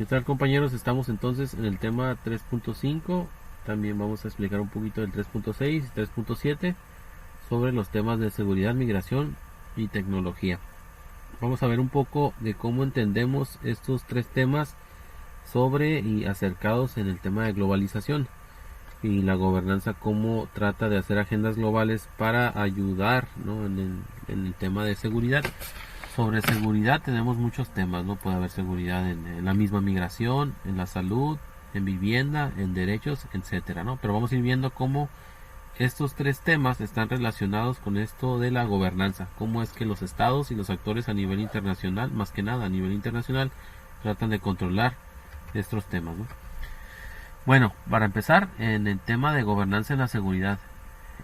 ¿Qué tal, compañeros? Estamos entonces en el tema 3.5. También vamos a explicar un poquito del 3.6 y 3.7 sobre los temas de seguridad, migración y tecnología. Vamos a ver un poco de cómo entendemos estos tres temas sobre y acercados en el tema de globalización y la gobernanza, cómo trata de hacer agendas globales para ayudar, ¿no?, en el tema de seguridad. Sobre seguridad tenemos muchos temas, ¿no? Puede haber seguridad en la misma migración, en la salud, en vivienda, en derechos, etcétera, ¿no? Pero vamos a ir viendo cómo estos tres temas están relacionados con esto de la gobernanza, cómo es que los estados y los actores a nivel internacional, más que nada a nivel internacional, tratan de controlar estos temas, ¿no? Bueno, para empezar, en el tema de gobernanza en la seguridad,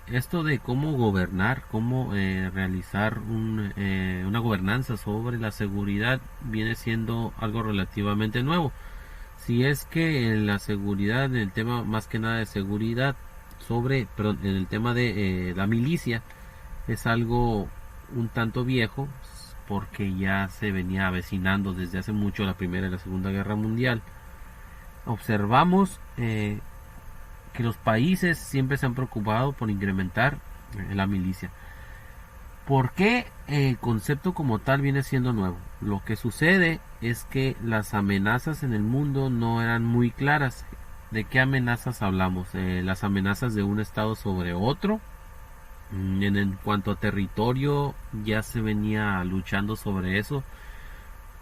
esto de cómo gobernar, cómo realizar una gobernanza sobre la seguridad viene siendo algo relativamente nuevo. Si es que en la seguridad, en el tema más que nada de seguridad, perdón, en el tema de la milicia, es algo un tanto viejo, porque ya se venía avecinando desde hace mucho la Primera y la Segunda Guerra Mundial. Observamos que los países siempre se han preocupado por incrementar la milicia. ¿Por qué el concepto como tal viene siendo nuevo? Lo que sucede es que las amenazas en el mundo no eran muy claras. ¿De qué amenazas hablamos? Las amenazas de un estado sobre otro. En cuanto a territorio, ya se venía luchando sobre eso.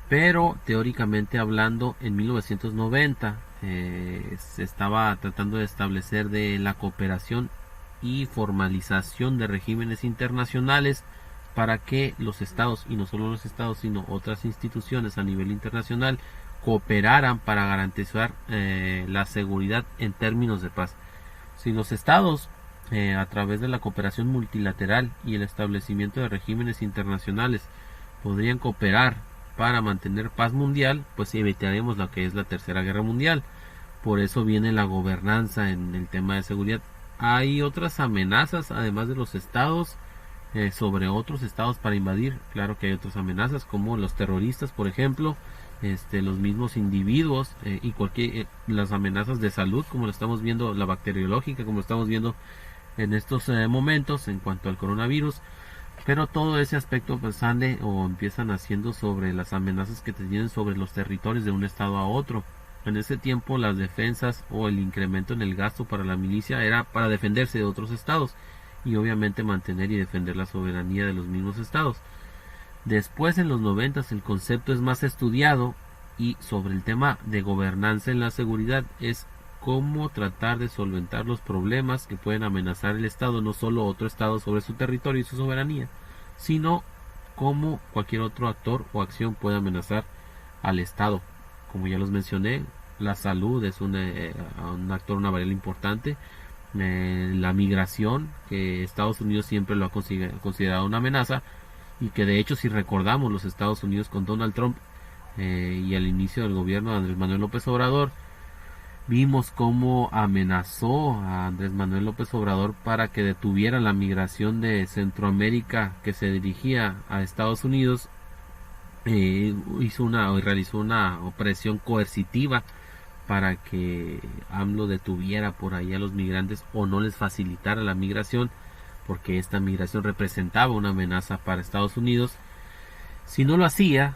Pero teóricamente hablando, en 1990 se estaba tratando de establecer de la cooperación y formalización de regímenes internacionales para que los estados, y no solo los estados sino otras instituciones a nivel internacional, cooperaran para garantizar la seguridad en términos de paz. Si los estados, a través de la cooperación multilateral y el establecimiento de regímenes internacionales, podrían cooperar para mantener paz mundial, pues evitaremos lo que es la Tercera Guerra Mundial. Por eso viene la gobernanza en el tema de seguridad. Hay otras amenazas, además de los estados, sobre otros estados para invadir. Claro que hay otras amenazas, como los terroristas, por ejemplo, los mismos individuos, y cualquier las amenazas de salud, como lo estamos viendo, la bacteriológica, como lo estamos viendo en estos momentos en cuanto al coronavirus. Pero todo ese aspecto pues sale o empiezan haciendo sobre las amenazas que tienen sobre los territorios de un estado a otro. En ese tiempo las defensas o el incremento en el gasto para la milicia era para defenderse de otros estados y obviamente mantener y defender la soberanía de los mismos estados. Después, en los 90, el concepto es más estudiado, y sobre el tema de gobernanza en la seguridad es cómo tratar de solventar los problemas que pueden amenazar el estado, no solo otro estado sobre su territorio y su soberanía, sino cómo cualquier otro actor o acción puede amenazar al estado. Como ya los mencioné, la salud es un actor, una variable importante. La migración, que Estados Unidos siempre lo ha considerado una amenaza, y que de hecho, si recordamos, los Estados Unidos con Donald Trump y al inicio del gobierno de Andrés Manuel López Obrador, vimos cómo amenazó a Andrés Manuel López Obrador para que detuviera la migración de Centroamérica que se dirigía a Estados Unidos. Realizó una operación coercitiva para que AMLO detuviera por ahí a los migrantes o no les facilitara la migración, porque esta migración representaba una amenaza para Estados Unidos. Si no lo hacía,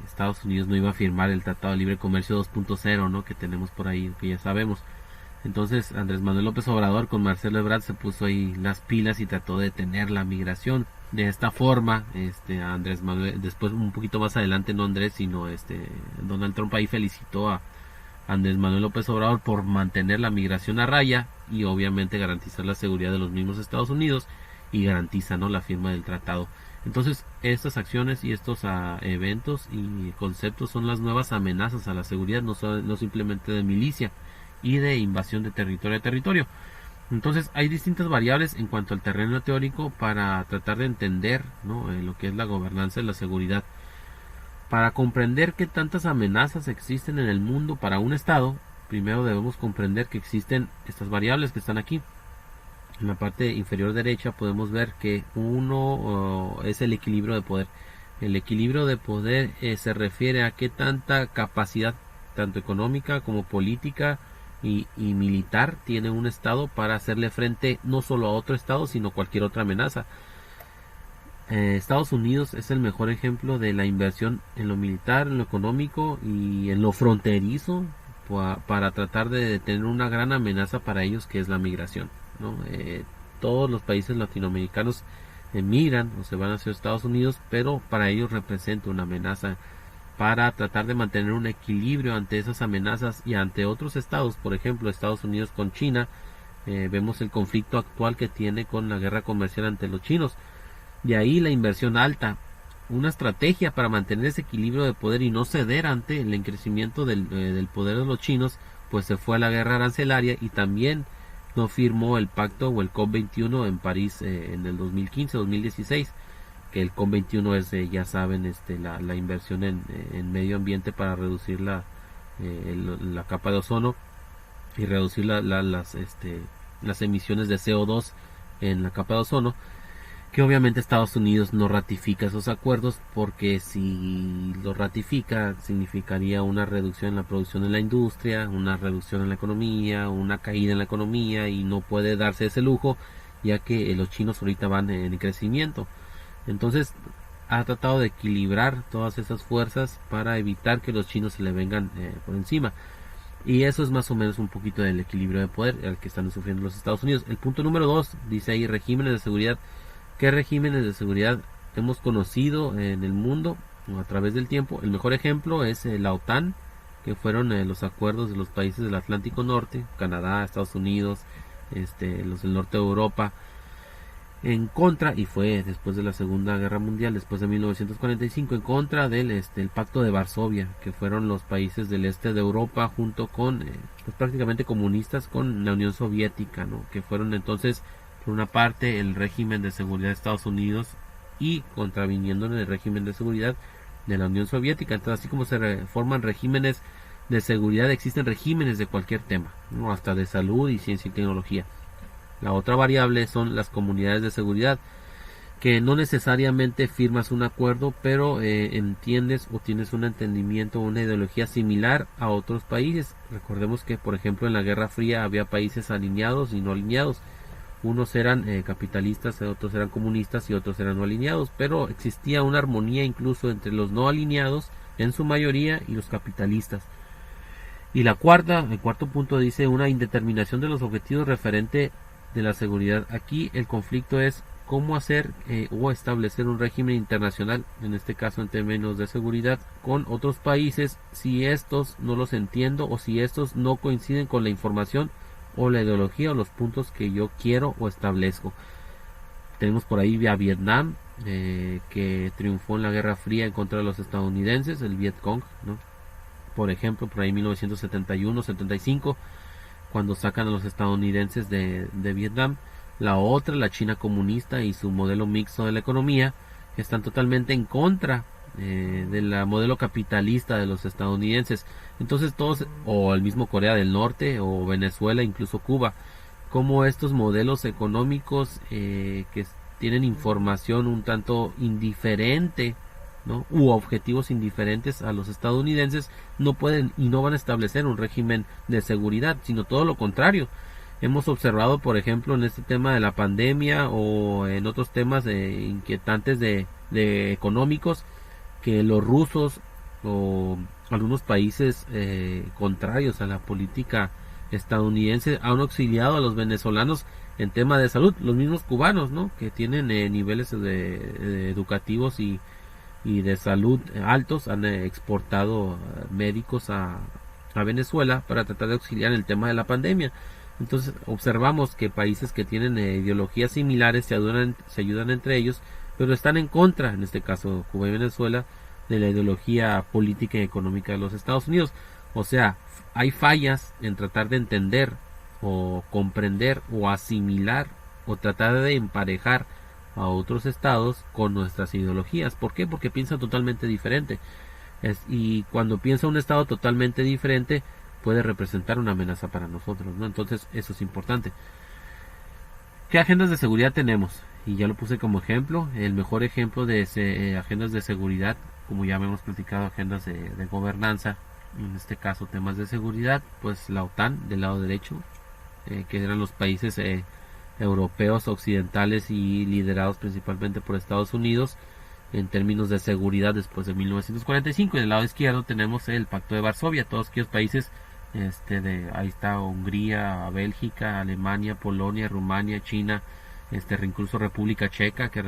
Estados Unidos no iba a firmar el Tratado de Libre Comercio 2.0, ¿no?, que tenemos por ahí, que ya sabemos. Entonces Andrés Manuel López Obrador con Marcelo Ebrard se puso ahí las pilas y trató de detener la migración. De esta forma, Andrés Manuel, después un poquito más adelante, no Andrés, sino Donald Trump ahí felicitó a Andrés Manuel López Obrador por mantener la migración a raya y obviamente garantizar la seguridad de los mismos Estados Unidos, y garantiza, ¿no?, la firma del tratado. Entonces, estas acciones y estos eventos y conceptos son las nuevas amenazas a la seguridad, no simplemente de milicia y de invasión de territorio a territorio. Entonces, hay distintas variables en cuanto al terreno teórico para tratar de entender, ¿no?, lo que es la gobernanza de la seguridad. Para comprender qué tantas amenazas existen en el mundo para un estado, primero debemos comprender que existen estas variables que están aquí. En la parte inferior derecha podemos ver que uno es el equilibrio de poder. El equilibrio de poder se refiere a qué tanta capacidad tanto económica como política y militar tiene un estado para hacerle frente no solo a otro estado, sino cualquier otra amenaza. Estados Unidos es el mejor ejemplo de la inversión en lo militar, en lo económico y en lo fronterizo para tratar de detener una gran amenaza para ellos, que es la migración, ¿no? Todos los países latinoamericanos emigran o se van hacia Estados Unidos, pero para ellos representa una amenaza. Para tratar de mantener un equilibrio ante esas amenazas y ante otros estados, por ejemplo Estados Unidos con China, vemos el conflicto actual que tiene con la guerra comercial ante los chinos. De ahí la inversión alta, una estrategia para mantener ese equilibrio de poder y no ceder ante el crecimiento del poder de los chinos, pues se fue a la guerra arancelaria y también no firmó el pacto o el COP21 en París en el 2015-2016, que el COP21 es, ya saben, la inversión en medio ambiente para reducir la capa de ozono y reducir las emisiones de CO2 en la capa de ozono, que obviamente Estados Unidos no ratifica esos acuerdos, porque si lo ratifica significaría una reducción en la producción de la industria, una reducción en la economía, una caída en la economía, y no puede darse ese lujo, ya que los chinos ahorita van en crecimiento. Entonces ha tratado de equilibrar todas esas fuerzas para evitar que los chinos se le vengan por encima. Y eso es más o menos un poquito del equilibrio de poder al que están sufriendo los Estados Unidos. El punto número 2 dice ahí: regímenes de seguridad. ¿Qué regímenes de seguridad hemos conocido en el mundo a través del tiempo? El mejor ejemplo es la OTAN, que fueron los acuerdos de los países del Atlántico Norte, Canadá, Estados Unidos, los del norte de Europa, en contra, y fue después de la Segunda Guerra Mundial, después de 1945, en contra del el Pacto de Varsovia, que fueron los países del este de Europa junto con pues prácticamente comunistas con la Unión Soviética, ¿no? Que fueron entonces, por una parte, el régimen de seguridad de Estados Unidos y contraviniendo en el régimen de seguridad de la Unión Soviética. Entonces, así como se forman regímenes de seguridad, existen regímenes de cualquier tema, ¿no? Hasta de salud y ciencia y tecnología. La otra variable son las comunidades de seguridad, que no necesariamente firmas un acuerdo, pero entiendes o tienes un entendimiento o una ideología similar a otros países. Recordemos que, por ejemplo, en la Guerra Fría había países alineados y no alineados. Unos eran capitalistas, otros eran comunistas y otros eran no alineados, pero existía una armonía incluso entre los no alineados en su mayoría y los capitalistas. Y el cuarto punto dice una indeterminación de los objetivos referente de la seguridad. Aquí el conflicto es cómo hacer o establecer un régimen internacional, en este caso en términos de seguridad, con otros países, si estos no los entiendo o si estos no coinciden con la información o la ideología o los puntos que yo quiero o establezco. Tenemos por ahí a Vietnam, que triunfó en la Guerra Fría en contra de los estadounidenses, el Vietcong, ¿no? Por ejemplo, por ahí 1971-75, cuando sacan a los estadounidenses de Vietnam. La otra, la China comunista y su modelo mixto de la economía, que están totalmente en contra del modelo capitalista de los estadounidenses. Entonces todos, o el mismo Corea del Norte o Venezuela, incluso Cuba, como estos modelos económicos que tienen información un tanto indiferente, ¿no? U objetivos indiferentes a los estadounidenses, no pueden y no van a establecer un régimen de seguridad, sino todo lo contrario. Hemos observado, por ejemplo, en este tema de la pandemia o en otros temas inquietantes de económicos, que los rusos o algunos países contrarios a la política estadounidense han auxiliado a los venezolanos en tema de salud. Los mismos cubanos, ¿no? Que tienen niveles educativos y de salud altos, han exportado médicos a Venezuela para tratar de auxiliar en el tema de la pandemia. Entonces observamos que países que tienen ideologías similares se ayudan entre ellos, pero están en contra, en este caso Cuba y Venezuela, de la ideología política y económica de los Estados Unidos. O sea, hay fallas en tratar de entender o comprender o asimilar o tratar de emparejar a otros estados con nuestras ideologías. ¿Por qué? Porque piensan totalmente diferente. Y cuando piensa un estado totalmente diferente, puede representar una amenaza para nosotros, ¿no? Entonces eso es importante. ¿Qué agendas de seguridad tenemos? Y ya lo puse como ejemplo. El mejor ejemplo de agendas de seguridad, como ya hemos platicado, agendas de gobernanza, en este caso temas de seguridad, pues la OTAN del lado derecho, que eran los países europeos occidentales y liderados principalmente por Estados Unidos en términos de seguridad después de 1945. Y del lado izquierdo tenemos el Pacto de Varsovia, todos aquellos países, ahí está Hungría, Bélgica, Alemania, Polonia, Rumania, China, incluso República Checa, que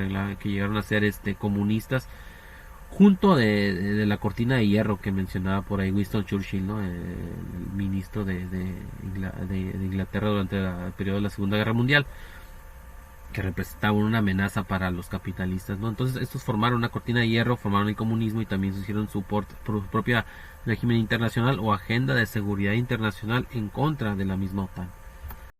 llegaron a ser comunistas, junto de la cortina de hierro que mencionaba por ahí Winston Churchill, ¿no? El ministro de Inglaterra durante el periodo de la Segunda Guerra Mundial, que representaban una amenaza para los capitalistas, ¿no? Entonces estos formaron una cortina de hierro, formaron el comunismo y también se hicieron su propia régimen internacional o agenda de seguridad internacional en contra de la misma OTAN.